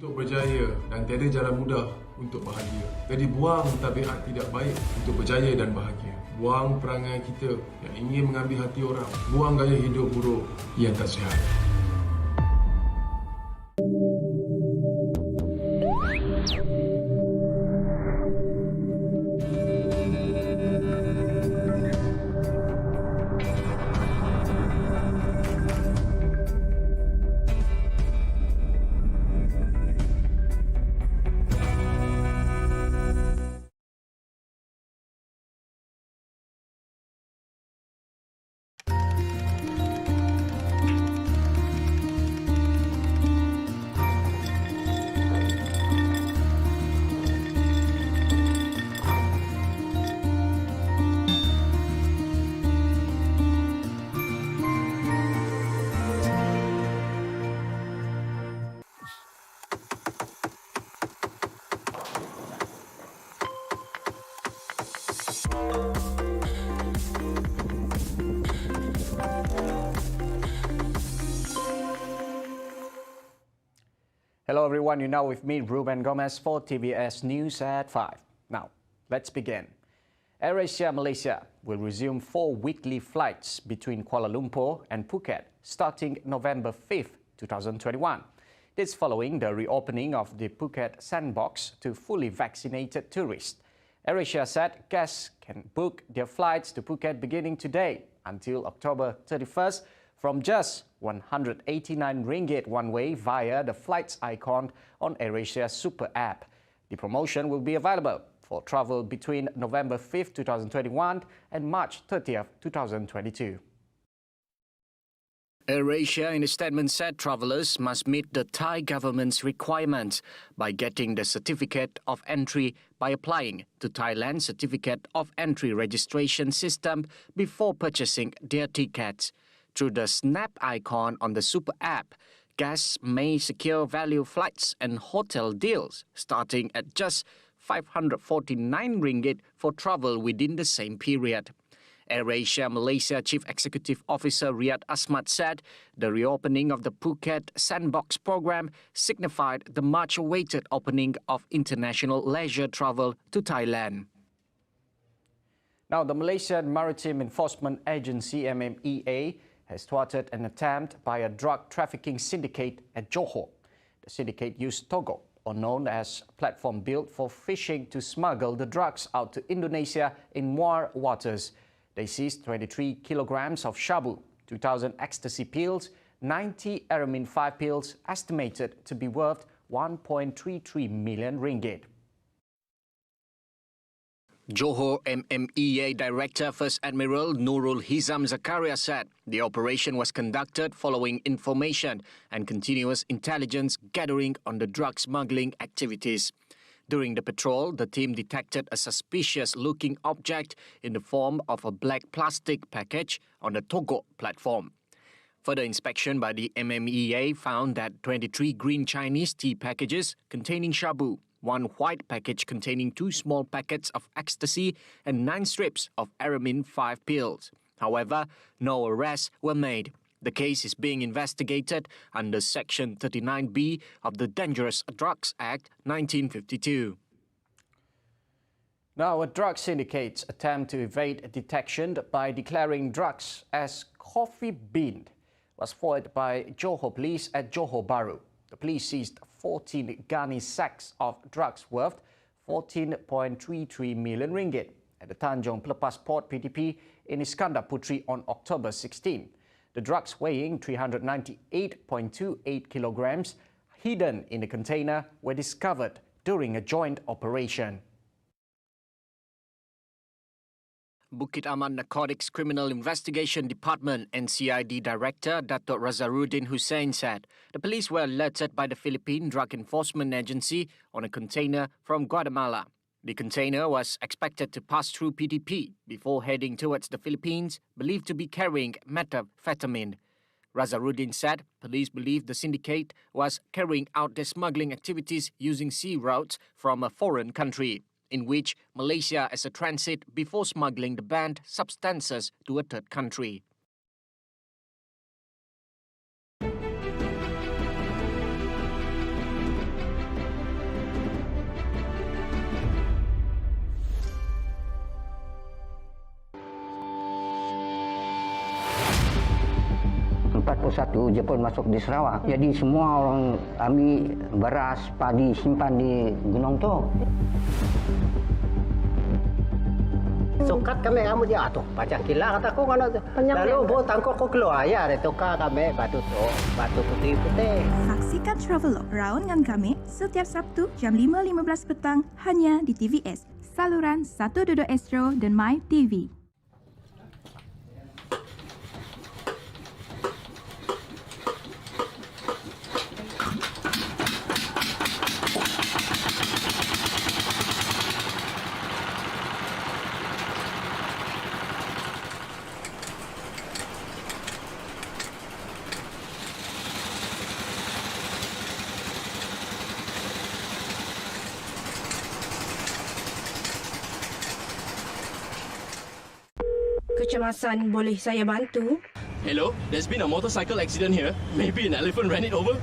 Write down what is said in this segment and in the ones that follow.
Untuk berjaya dan tiada jalan mudah untuk bahagia. Jadi buang tabiat tidak baik untuk berjaya dan bahagia. Buang perangai kita yang ingin mengambil hati orang. Buang gaya hidup buruk yang tak sihat. Hello everyone, you're now with me, Ruben Gomez for TVS News at 5. Now, let's begin. AIRASIA Malaysia will resume 4 weekly flights between Kuala Lumpur and Phuket starting November 5th, 2021. This following the reopening of the Phuket sandbox to fully vaccinated tourists. AIRASIA said guests can book their flights to Phuket beginning today until October 31st from just 189 ringgit one way via the flights icon on AIRASIA Super App. The promotion will be available for travel between November 5th, 2021 and March 30th, 2022. AIRASIA in a statement said travellers must meet the Thai government's requirements by getting the certificate of entry by applying to Thailand's certificate of entry registration system before purchasing their tickets. Through the snap icon on the Super App, guests may secure value flights and hotel deals starting at just 549 ringgit for travel within the same period. AIRASIA Malaysia Chief Executive Officer Riyad Asmat said the reopening of the Phuket Sandbox program signified the much-awaited opening of international leisure travel to Thailand. Now, the Malaysian Maritime Enforcement Agency, MMEA, has thwarted an attempt by a drug trafficking syndicate at Johor. The syndicate used Togo, or known as platform built for fishing, to smuggle the drugs out to Indonesia in Muar waters. They seized 23 kilograms of shabu, 2,000 ecstasy pills, 90 Aramin 5 pills, estimated to be worth 1.33 million ringgit. Johor MMEA Director First Admiral Nurul Hizam Zakaria said the operation was conducted following information and continuous intelligence gathering on the drug smuggling activities. During the patrol, the team detected a suspicious-looking object in the form of a black plastic package on the Togo platform. Further inspection by the MMEA found that 23 green Chinese tea packages containing shabu, 1 white package containing 2 small packets of ecstasy and 9 strips of Aramin 5 pills. However, no arrests were made. The case is being investigated under Section 39B of the Dangerous Drugs Act 1952. Now, a drug syndicate's attempt to evade detection by declaring drugs as coffee bean was foiled by Johor Police at Johor Bahru. The police seized 14 gunny sacks of drugs worth 14.33 million ringgit at the Tanjung Pelepas Port PTP in Iskandar Puteri on October 16. The drugs weighing 398.28 kilograms hidden in the container were discovered during a joint operation. Bukit Aman Narcotics Criminal Investigation Department NCID Director Dato' Razarudin Hussein said the police were alerted by the Philippine Drug Enforcement Agency on a container from Guatemala. The container was expected to pass through PTP before heading towards the Philippines, believed to be carrying methamphetamine. Razarudin said police believe the syndicate was carrying out their smuggling activities using sea routes from a foreign country, in which Malaysia as a transit before smuggling the banned substances to a third country. 41 Jepun masuk di Sarawak. Jadi semua orang ambil beras, padi, simpan di gunung tu. Sukat kami kamu dia tu. Macam kilat kata aku kan. Lalu bawa tangkok kau keluar ya. Ada tukar kami batu putih-putih. Saksikan Travelog Raun dengan kami setiap Sabtu jam 5.15 petang hanya di TVS, saluran 122 Astro dan My TV. Kecemasan, boleh saya bantu? Hello, there's been a motorcycle accident here. Maybe an elephant ran it over?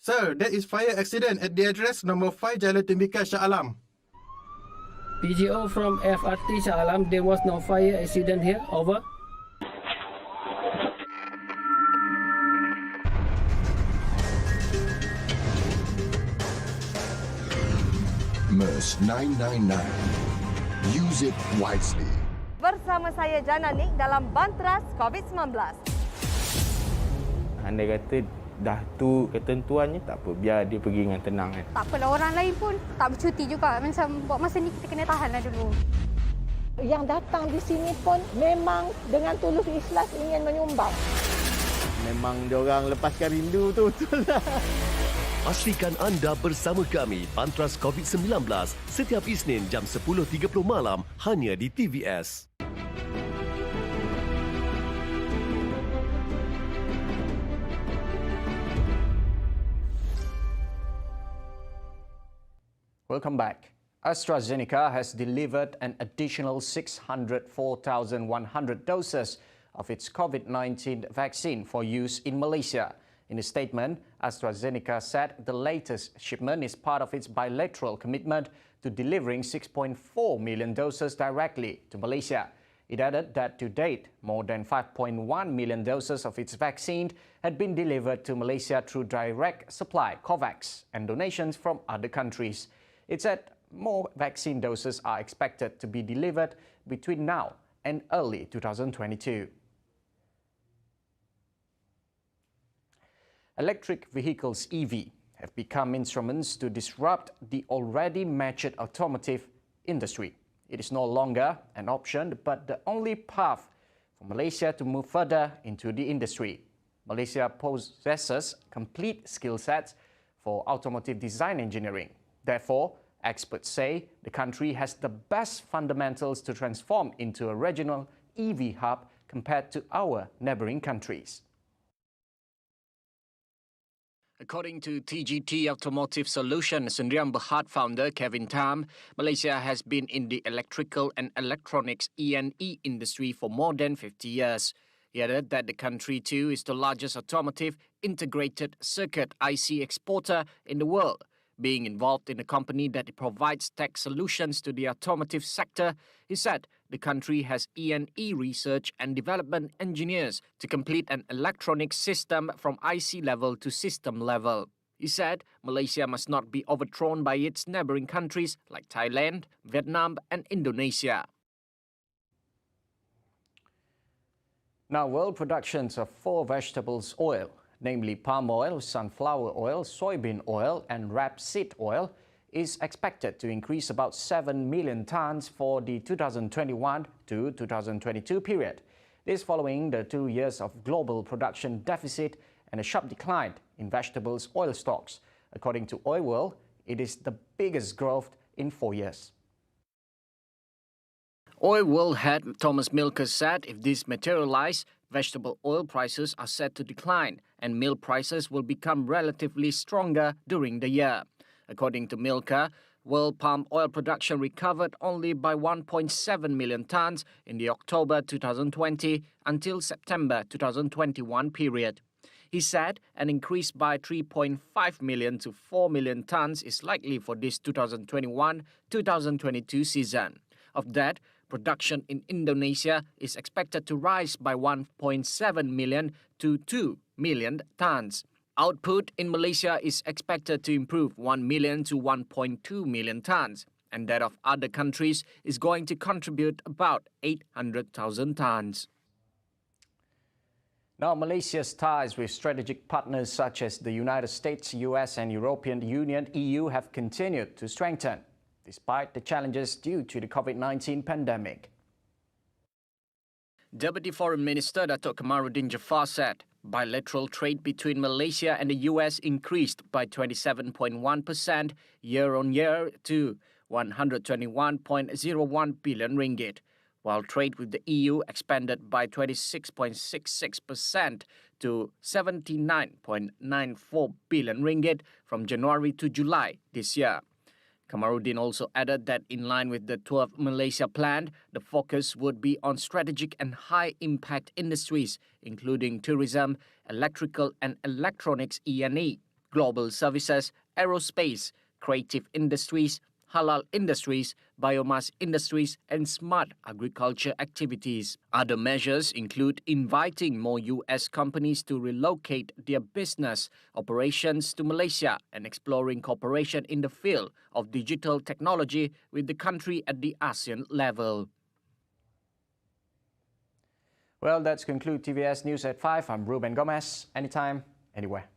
Sir, there is fire accident at the address number 5 Jalan Tembika Shah Alam. PGO from FRT Shah Alam, there was no fire accident here, over. MERS 999. Use it wisely. Bersama saya Jana Nik dalam Bantras COVID-19. Andai kata dah tu ketentuannya, tak apa, biar dia pergi dengan tenang kan. Tak apalah, orang lain pun tak bercuti juga. Macam buat masa ni kita kena tahanlah dulu. Yang datang di sini pun memang dengan tulus ikhlas ingin menyumbang. Memang diorang lepaskan rindu tu, betul lah. Pastikan anda bersama kami Bantras COVID-19 setiap Isnin jam 10.30 malam hanya di TVS. Welcome back. AstraZeneca has delivered an additional 604,100 doses of its COVID-19 vaccine for use in Malaysia. In a statement, AstraZeneca said the latest shipment is part of its bilateral commitment to delivering 6.4 million doses directly to Malaysia. It added that to date, more than 5.1 million doses of its vaccine had been delivered to Malaysia through direct supply, COVAX, and donations from other countries. It said more vaccine doses are expected to be delivered between now and early 2022. Electric vehicles, EV, have become instruments to disrupt the already matured automotive industry. It is no longer an option, but the only path for Malaysia to move further into the industry. Malaysia possesses complete skill sets for automotive design engineering. Therefore, experts say the country has the best fundamentals to transform into a regional EV hub compared to our neighboring countries. According to TGT Automotive Solution Sdn Bhd founder Kevin Tam, Malaysia has been in the electrical and electronics E&E industry for more than 50 years. He added that the country too is the largest automotive integrated circuit IC exporter in the world. Being involved in a company that provides tech solutions to the automotive sector, he said the country has E&E research and development engineers to complete an electronic system from IC level to system level. He said Malaysia must not be overthrown by its neighboring countries like Thailand, Vietnam and Indonesia. Now, world productions of 4 vegetables oil, namely palm oil, sunflower oil, soybean oil and rapeseed oil, is expected to increase about 7 million tons for the 2021 to 2022 period. This following the 2 years of global production deficit and a sharp decline in vegetables oil stocks. According to Oil World, it is the biggest growth in 4 years. Oil World head Thomas Milker said if this materializes, vegetable oil prices are set to decline and milk prices will become relatively stronger during the year. According to Milker, world palm oil production recovered only by 1.7 million tons in the October 2020 until September 2021 period. He said an increase by 3.5 million to 4 million tons is likely for this 2021-2022 season. Of that, Production in Indonesia is expected to rise by 1.7 million to 2 million tons. Output in Malaysia is expected to improve 1 million to 1.2 million tons, and that of other countries is going to contribute about 800,000 tons. Now, Malaysia's ties with strategic partners such as the United States, US and European Union (EU) have continued to strengthen, despite the challenges due to the COVID-19 pandemic. Deputy Foreign Minister Datuk Kamarudin Jaafar said bilateral trade between Malaysia and the US increased by 27.1% year-on-year to 121.01 billion ringgit, while trade with the EU expanded by 26.66% to 79.94 billion ringgit from January to July this year. Kamarudin also added that in line with the 12th Malaysia Plan, the focus would be on strategic and high-impact industries, including tourism, electrical and electronics E&E, global services, aerospace, creative industries, halal industries, biomass industries, and smart agriculture activities. Other measures include inviting more US companies to relocate their business operations to Malaysia and exploring cooperation in the field of digital technology with the country at the ASEAN level. Well, that's conclude TVS News at 5. I'm Ruben Gomez. Anytime, anywhere.